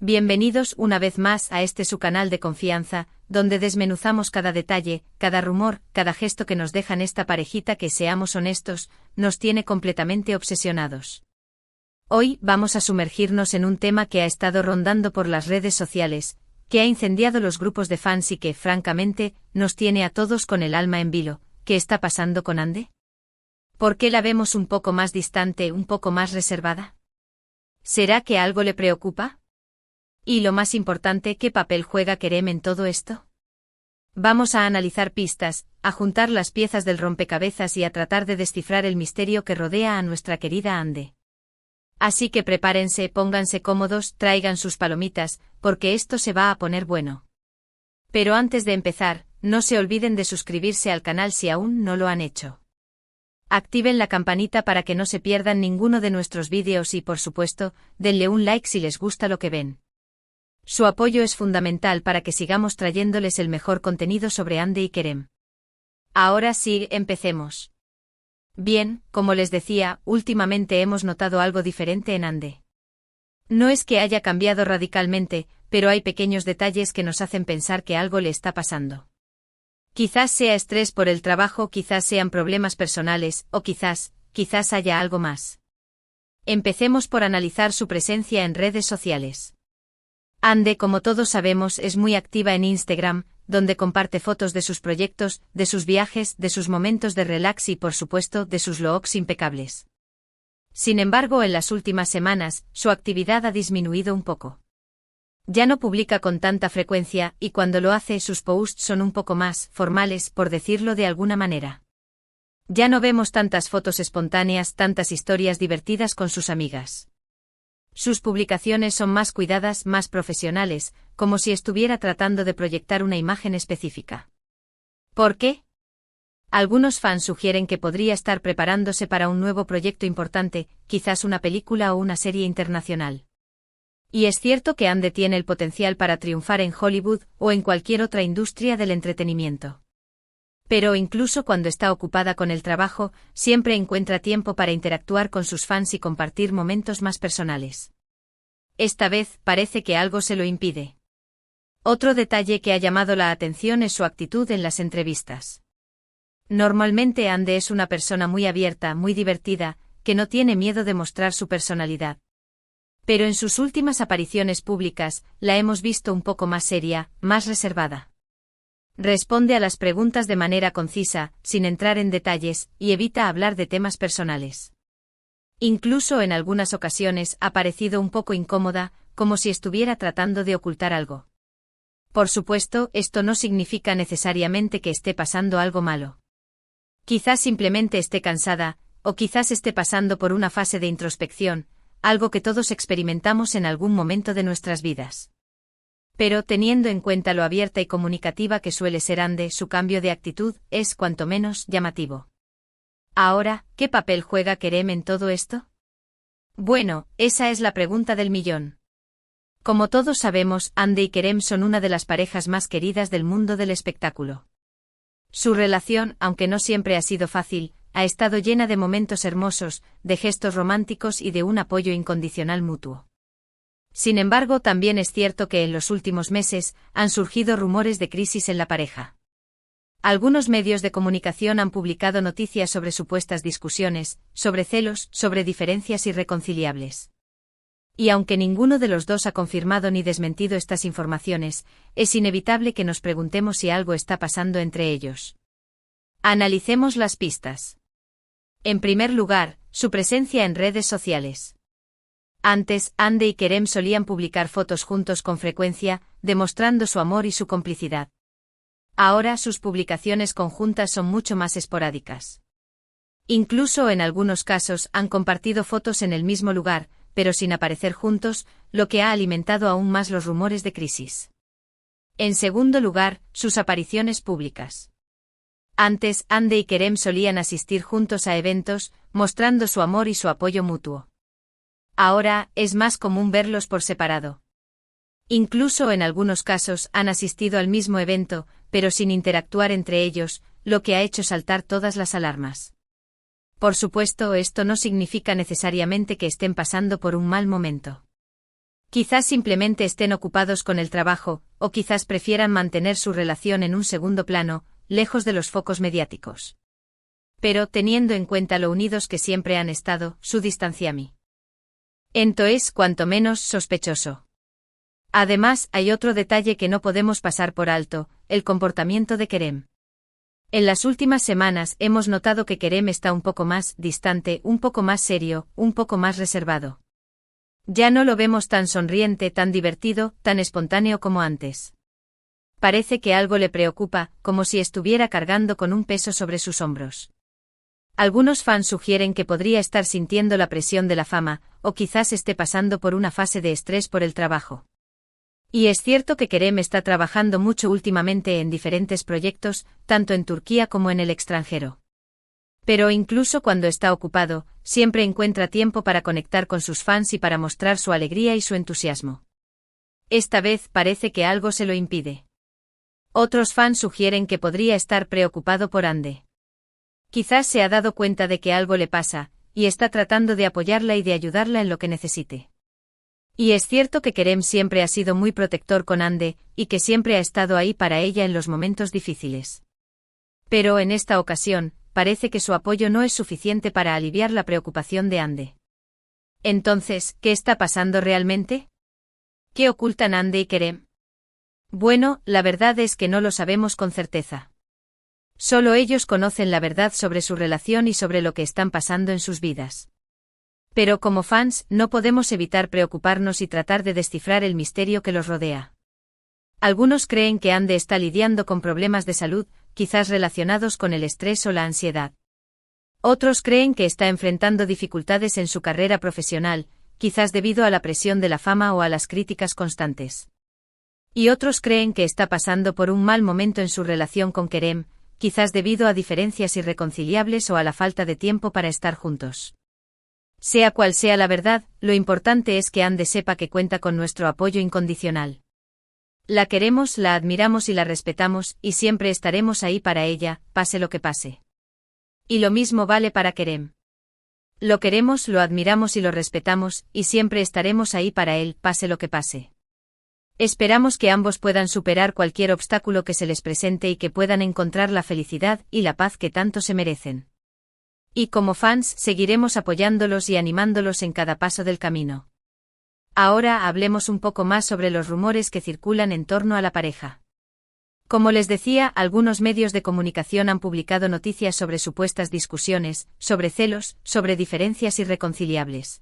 Bienvenidos una vez más a este su canal de confianza, donde desmenuzamos cada detalle, cada rumor, cada gesto que nos dejan esta parejita que, seamos honestos, nos tiene completamente obsesionados. Hoy vamos a sumergirnos en un tema que ha estado rondando por las redes sociales, que ha incendiado los grupos de fans y que, francamente, nos tiene a todos con el alma en vilo. ¿Qué está pasando con Ande? ¿Por qué la vemos un poco más distante, un poco más reservada? ¿Será que algo le preocupa? Y lo más importante, ¿qué papel juega Kerem en todo esto? Vamos a analizar pistas, a juntar las piezas del rompecabezas y a tratar de descifrar el misterio que rodea a nuestra querida Ande. Así que prepárense, pónganse cómodos, traigan sus palomitas, porque esto se va a poner bueno. Pero antes de empezar, no se olviden de suscribirse al canal si aún no lo han hecho. Activen la campanita para que no se pierdan ninguno de nuestros vídeos y, por supuesto, denle un like si les gusta lo que ven. Su apoyo es fundamental para que sigamos trayéndoles el mejor contenido sobre Ande y Kerem. Ahora sí, empecemos. Bien, como les decía, últimamente hemos notado algo diferente en Ande. No es que haya cambiado radicalmente, pero hay pequeños detalles que nos hacen pensar que algo le está pasando. Quizás sea estrés por el trabajo, quizás sean problemas personales, o quizás haya algo más. Empecemos por analizar su presencia en redes sociales. Ande, como todos sabemos, es muy activa en Instagram, donde comparte fotos de sus proyectos, de sus viajes, de sus momentos de relax y, por supuesto, de sus looks impecables. Sin embargo, en las últimas semanas, su actividad ha disminuido un poco. Ya no publica con tanta frecuencia, y cuando lo hace, sus posts son un poco más formales, por decirlo de alguna manera. Ya no vemos tantas fotos espontáneas, tantas historias divertidas con sus amigas. Sus publicaciones son más cuidadas, más profesionales, como si estuviera tratando de proyectar una imagen específica. ¿Por qué? Algunos fans sugieren que podría estar preparándose para un nuevo proyecto importante, quizás una película o una serie internacional. Y es cierto que Ande tiene el potencial para triunfar en Hollywood o en cualquier otra industria del entretenimiento. Pero incluso cuando está ocupada con el trabajo, siempre encuentra tiempo para interactuar con sus fans y compartir momentos más personales. Esta vez parece que algo se lo impide. Otro detalle que ha llamado la atención es su actitud en las entrevistas. Normalmente Ande es una persona muy abierta, muy divertida, que no tiene miedo de mostrar su personalidad. Pero en sus últimas apariciones públicas, la hemos visto un poco más seria, más reservada. Responde a las preguntas de manera concisa, sin entrar en detalles, y evita hablar de temas personales. Incluso en algunas ocasiones ha parecido un poco incómoda, como si estuviera tratando de ocultar algo. Por supuesto, esto no significa necesariamente que esté pasando algo malo. Quizás simplemente esté cansada, o quizás esté pasando por una fase de introspección, algo que todos experimentamos en algún momento de nuestras vidas. Pero teniendo en cuenta lo abierta y comunicativa que suele ser Ande, su cambio de actitud es cuanto menos llamativo. Ahora, ¿qué papel juega Kerem en todo esto? Bueno, esa es la pregunta del millón. Como todos sabemos, Ande y Kerem son una de las parejas más queridas del mundo del espectáculo. Su relación, aunque no siempre ha sido fácil, ha estado llena de momentos hermosos, de gestos románticos y de un apoyo incondicional mutuo. Sin embargo, también es cierto que en los últimos meses han surgido rumores de crisis en la pareja. Algunos medios de comunicación han publicado noticias sobre supuestas discusiones, sobre celos, sobre diferencias irreconciliables. Y aunque ninguno de los dos ha confirmado ni desmentido estas informaciones, es inevitable que nos preguntemos si algo está pasando entre ellos. Analicemos las pistas. En primer lugar, su presencia en redes sociales. Antes, Ande y Kerem solían publicar fotos juntos con frecuencia, demostrando su amor y su complicidad. Ahora sus publicaciones conjuntas son mucho más esporádicas. Incluso en algunos casos han compartido fotos en el mismo lugar, pero sin aparecer juntos, lo que ha alimentado aún más los rumores de crisis. En segundo lugar, sus apariciones públicas. Antes, Ande y Kerem solían asistir juntos a eventos, mostrando su amor y su apoyo mutuo. Ahora, es más común verlos por separado. Incluso en algunos casos han asistido al mismo evento, pero sin interactuar entre ellos, lo que ha hecho saltar todas las alarmas. Por supuesto, esto no significa necesariamente que estén pasando por un mal momento. Quizás simplemente estén ocupados con el trabajo, o quizás prefieran mantener su relación en un segundo plano, lejos de los focos mediáticos. Pero, teniendo en cuenta lo unidos que siempre han estado, su distanciamiento es cuanto menos sospechoso. Además, hay otro detalle que no podemos pasar por alto, el comportamiento de Kerem. En las últimas semanas hemos notado que Kerem está un poco más distante, un poco más serio, un poco más reservado. Ya no lo vemos tan sonriente, tan divertido, tan espontáneo como antes. Parece que algo le preocupa, como si estuviera cargando con un peso sobre sus hombros. Algunos fans sugieren que podría estar sintiendo la presión de la fama, o quizás esté pasando por una fase de estrés por el trabajo. Y es cierto que Kerem está trabajando mucho últimamente en diferentes proyectos, tanto en Turquía como en el extranjero. Pero incluso cuando está ocupado, siempre encuentra tiempo para conectar con sus fans y para mostrar su alegría y su entusiasmo. Esta vez parece que algo se lo impide. Otros fans sugieren que podría estar preocupado por Hande. Quizás se ha dado cuenta de que algo le pasa, y está tratando de apoyarla y de ayudarla en lo que necesite. Y es cierto que Kerem siempre ha sido muy protector con Hande, y que siempre ha estado ahí para ella en los momentos difíciles. Pero en esta ocasión, parece que su apoyo no es suficiente para aliviar la preocupación de Hande. Entonces, ¿qué está pasando realmente? ¿Qué ocultan Hande y Kerem? Bueno, la verdad es que no lo sabemos con certeza. Solo ellos conocen la verdad sobre su relación y sobre lo que están pasando en sus vidas. Pero como fans, no podemos evitar preocuparnos y tratar de descifrar el misterio que los rodea. Algunos creen que Hande está lidiando con problemas de salud, quizás relacionados con el estrés o la ansiedad. Otros creen que está enfrentando dificultades en su carrera profesional, quizás debido a la presión de la fama o a las críticas constantes. Y otros creen que está pasando por un mal momento en su relación con Kerem, quizás debido a diferencias irreconciliables o a la falta de tiempo para estar juntos. Sea cual sea la verdad, lo importante es que Hande sepa que cuenta con nuestro apoyo incondicional. La queremos, la admiramos y la respetamos, y siempre estaremos ahí para ella, pase lo que pase. Y lo mismo vale para Kerem. Lo queremos, lo admiramos y lo respetamos, y siempre estaremos ahí para él, pase lo que pase. Esperamos que ambos puedan superar cualquier obstáculo que se les presente y que puedan encontrar la felicidad y la paz que tanto se merecen. Y como fans, seguiremos apoyándolos y animándolos en cada paso del camino. Ahora hablemos un poco más sobre los rumores que circulan en torno a la pareja. Como les decía, algunos medios de comunicación han publicado noticias sobre supuestas discusiones, sobre celos, sobre diferencias irreconciliables.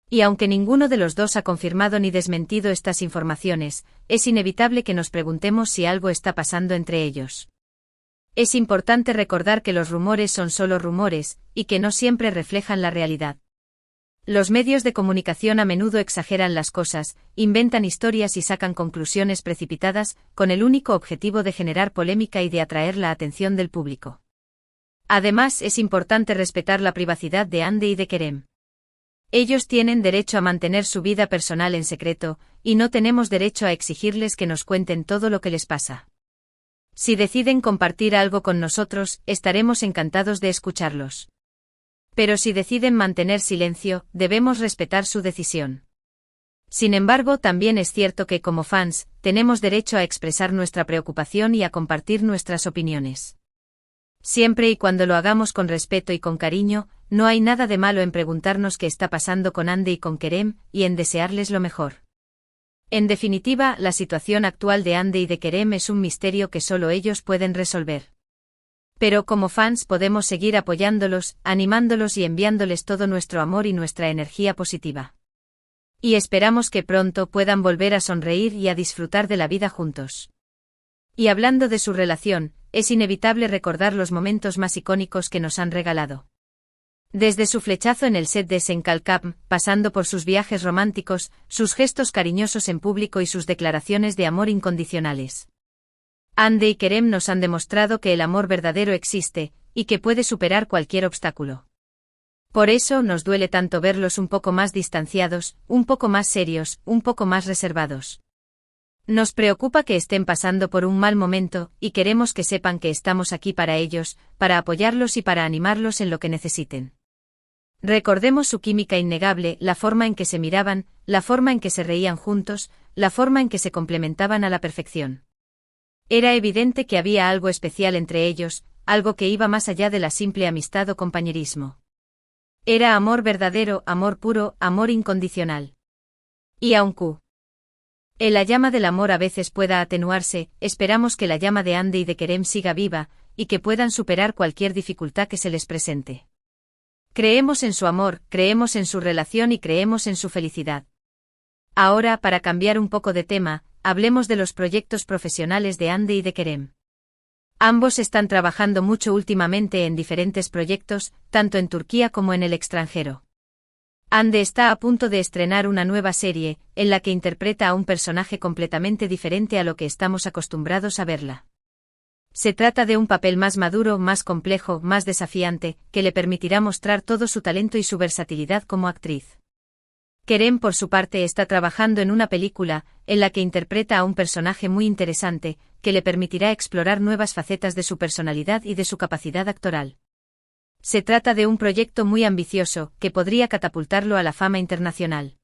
Y aunque ninguno de los dos ha confirmado ni desmentido estas informaciones, es inevitable que nos preguntemos si algo está pasando entre ellos. Es importante recordar que los rumores son solo rumores, y que no siempre reflejan la realidad. Los medios de comunicación a menudo exageran las cosas, inventan historias y sacan conclusiones precipitadas, con el único objetivo de generar polémica y de atraer la atención del público. Además, es importante respetar la privacidad de Hande y de Kerem. Ellos tienen derecho a mantener su vida personal en secreto, y no tenemos derecho a exigirles que nos cuenten todo lo que les pasa. Si deciden compartir algo con nosotros, estaremos encantados de escucharlos. Pero si deciden mantener silencio, debemos respetar su decisión. Sin embargo, también es cierto que como fans, tenemos derecho a expresar nuestra preocupación y a compartir nuestras opiniones. Siempre y cuando lo hagamos con respeto y con cariño, no hay nada de malo en preguntarnos qué está pasando con Hande y con Kerem, y en desearles lo mejor. En definitiva, la situación actual de Hande y de Kerem es un misterio que solo ellos pueden resolver. Pero como fans podemos seguir apoyándolos, animándolos y enviándoles todo nuestro amor y nuestra energía positiva. Y esperamos que pronto puedan volver a sonreír y a disfrutar de la vida juntos. Y hablando de su relación, es inevitable recordar los momentos más icónicos que nos han regalado. Desde su flechazo en el set de Senkalkam, pasando por sus viajes románticos, sus gestos cariñosos en público y sus declaraciones de amor incondicionales. Hande y Kerem nos han demostrado que el amor verdadero existe, y que puede superar cualquier obstáculo. Por eso nos duele tanto verlos un poco más distanciados, un poco más serios, un poco más reservados. Nos preocupa que estén pasando por un mal momento, y queremos que sepan que estamos aquí para ellos, para apoyarlos y para animarlos en lo que necesiten. Recordemos su química innegable, la forma en que se miraban, la forma en que se reían juntos, la forma en que se complementaban a la perfección. Era evidente que había algo especial entre ellos, algo que iba más allá de la simple amistad o compañerismo. Era amor verdadero, amor puro, amor incondicional. Y aunque la llama del amor a veces pueda atenuarse, esperamos que la llama de Andy y de Kerem siga viva, y que puedan superar cualquier dificultad que se les presente. Creemos en su amor, creemos en su relación y creemos en su felicidad. Ahora, para cambiar un poco de tema, hablemos de los proyectos profesionales de Andy y de Kerem. Ambos están trabajando mucho últimamente en diferentes proyectos, tanto en Turquía como en el extranjero. Hande está a punto de estrenar una nueva serie, en la que interpreta a un personaje completamente diferente a lo que estamos acostumbrados a verla. Se trata de un papel más maduro, más complejo, más desafiante, que le permitirá mostrar todo su talento y su versatilidad como actriz. Kerem, por su parte, está trabajando en una película, en la que interpreta a un personaje muy interesante, que le permitirá explorar nuevas facetas de su personalidad y de su capacidad actoral. Se trata de un proyecto muy ambicioso, que podría catapultarlo a la fama internacional.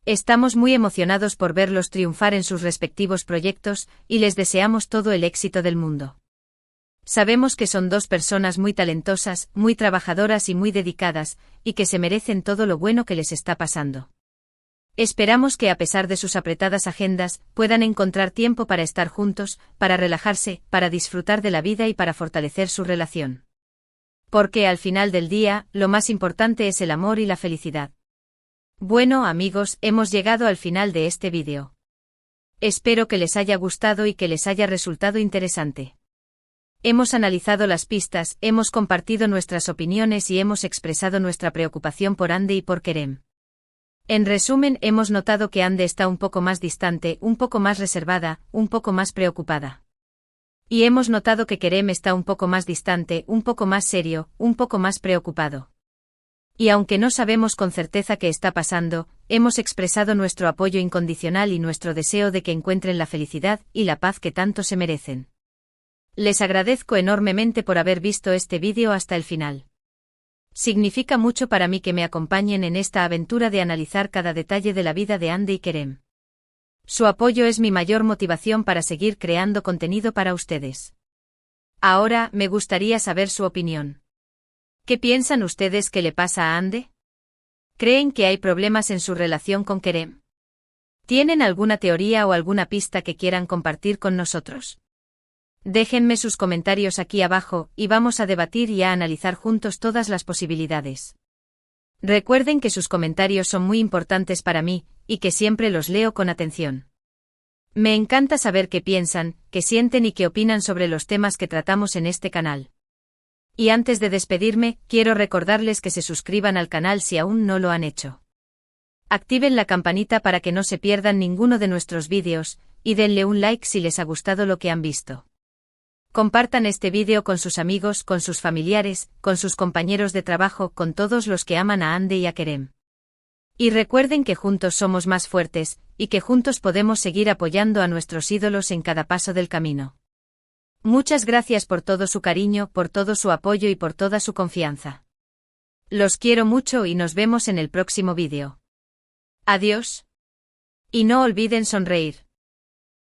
Estamos muy emocionados por verlos triunfar en sus respectivos proyectos, y les deseamos todo el éxito del mundo. Sabemos que son dos personas muy talentosas, muy trabajadoras y muy dedicadas, y que se merecen todo lo bueno que les está pasando. Esperamos que a pesar de sus apretadas agendas, puedan encontrar tiempo para estar juntos, para relajarse, para disfrutar de la vida y para fortalecer su relación. Porque al final del día, lo más importante es el amor y la felicidad. Bueno, amigos, hemos llegado al final de este vídeo. Espero que les haya gustado y que les haya resultado interesante. Hemos analizado las pistas, hemos compartido nuestras opiniones y hemos expresado nuestra preocupación por Hande y por Kerem. En resumen, hemos notado que Hande está un poco más distante, un poco más reservada, un poco más preocupada. Y hemos notado que Kerem está un poco más distante, un poco más serio, un poco más preocupado. Y aunque no sabemos con certeza qué está pasando, hemos expresado nuestro apoyo incondicional y nuestro deseo de que encuentren la felicidad y la paz que tanto se merecen. Les agradezco enormemente por haber visto este vídeo hasta el final. Significa mucho para mí que me acompañen en esta aventura de analizar cada detalle de la vida de Hande y Kerem. Su apoyo es mi mayor motivación para seguir creando contenido para ustedes. Ahora, me gustaría saber su opinión. ¿Qué piensan ustedes que le pasa a Hande? ¿Creen que hay problemas en su relación con Kerem? ¿Tienen alguna teoría o alguna pista que quieran compartir con nosotros? Déjenme sus comentarios aquí abajo, y vamos a debatir y a analizar juntos todas las posibilidades. Recuerden que sus comentarios son muy importantes para mí, y que siempre los leo con atención. Me encanta saber qué piensan, qué sienten y qué opinan sobre los temas que tratamos en este canal. Y antes de despedirme, quiero recordarles que se suscriban al canal si aún no lo han hecho. Activen la campanita para que no se pierdan ninguno de nuestros vídeos, y denle un like si les ha gustado lo que han visto. Compartan este vídeo con sus amigos, con sus familiares, con sus compañeros de trabajo, con todos los que aman a Hande y a Kerem. Y recuerden que juntos somos más fuertes, y que juntos podemos seguir apoyando a nuestros ídolos en cada paso del camino. Muchas gracias por todo su cariño, por todo su apoyo y por toda su confianza. Los quiero mucho y nos vemos en el próximo vídeo. Adiós. Y no olviden sonreír.